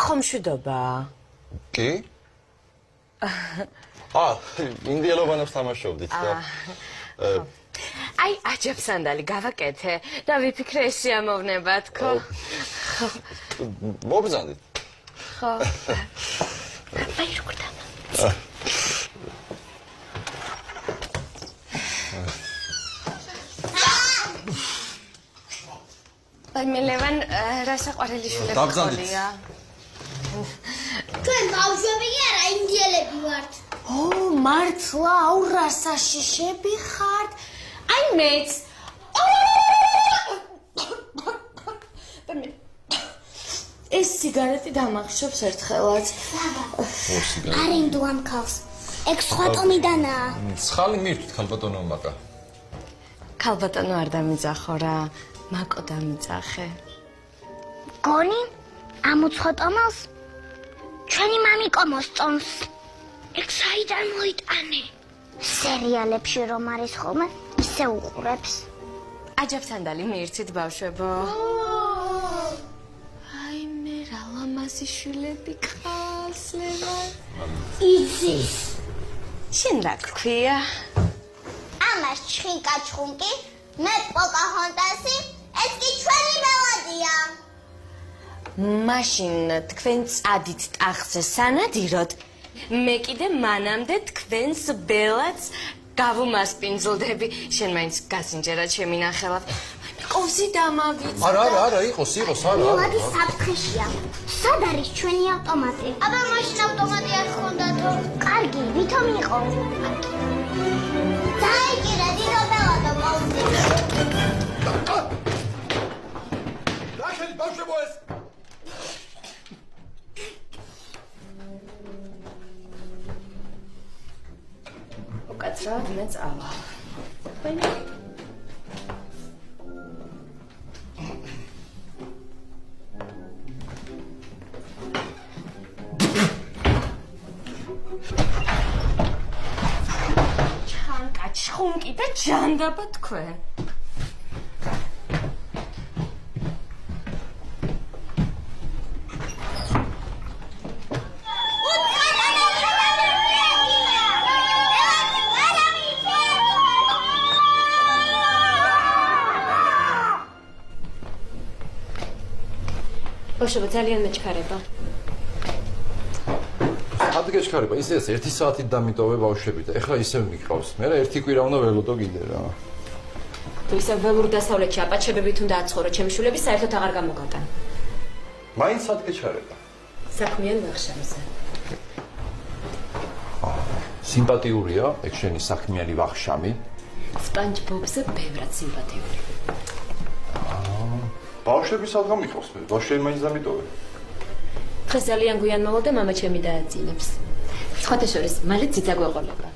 ხომშვიდობა. კი? ინდიელოვანებს თამაშობდით და აი, აჯებ სანდალი გავაკეთე და ვიფიქრე ეს შეამოვნება თქო. მობრძანდით. ხო. აი, როგორ დამა. აი, მე ლევან რა საყვარელი შვილები ხოლია. თქვენ ბავშვები კი არა, ინდიელები ვართ. ო, მართლა, აუ რა საშიშები ხართ. აი მეც. ეს სიგარეტი დამახშობს ერთხელაც. არ იმდო ამ ქალს. ეგ სხვა ტომიდანაა. ცხალი მირთვით ქალბატონო მაკა. ქალბატონო არ დამიძახო რა. მაკო დამიძახე. გონი? ამოცხო ტომალს? ჩვენი მამიკო მოსწონს. ეგ საიდან მოიტანე? სერიალებში რომ არის ხოლმე, ისე უყურებს. აჯებ სანდალი მიირცით ბავშვებო. აი მე რა ლამაზი შვილები ყავს ლევან. იცის. შენ რა გქვია? ამას ჩხინკა-ჩხუნკი, მე პოკაჰონტასი, ეს კი ჩვენი მელოდია. მაშინ თქვენ წადით ტახტზე სანადიროთ. მე კიდე მანამდე თქვენს ბელაც გავუმასპინძლდები. შენ მაინც გასინჯერა ჩემი ნახელად. ყოვსი დამავიწყდა. არა, იყოს, არა. მილადი საფრთხეშია. სად არის ჩვენი ავტომატი? აბა მაშინ ავტომატი არ ხონდათო. კარგი, ვითომ იყო? დაიგირა დიდო ბელადო ყოვსი. რა ხელი ბავშვებო ეს? უკაცრავად მე წავა. ჩხუნკი და ჯანდაბა თქვენ. ბავშვებო, ძალიან მეჩქარება. Ad გეჩქარება, ისე 1 საათით დამიტოვე ბავშვები და ეხლა ისევ მიყავს. მე რა 1 კვირა უნდა ველოდო კიდე რა. თუ ისე ველურ დასავლეთში აპაჩებებით უნდა აცხოვრო, ჩემი შვილები საერთოდ აღარ გამოგატან. მაინც ad გეჩქარება. საქმიან ვახშამზე. სიმპათიურია, ეგ შენი საქმიანი ვახშამი. სპანჯბობზე ბევრად სიმპათიური. ბავშვები სადგომ მიყავს მე, ბავშვები მაინც დამიტოვე. დღეს ძალიან გვიან მოვალ და მამა ჩემი დააძინებს. სხვათა შორის, მალე ძიძა გვეყოლება.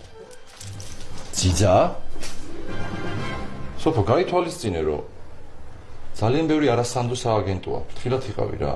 ძიძა? სოფო, გაითვალისწინე, რომ ძალიან ბევრი არასანდო სააგენტოა. ფრთხილად იყავი რა.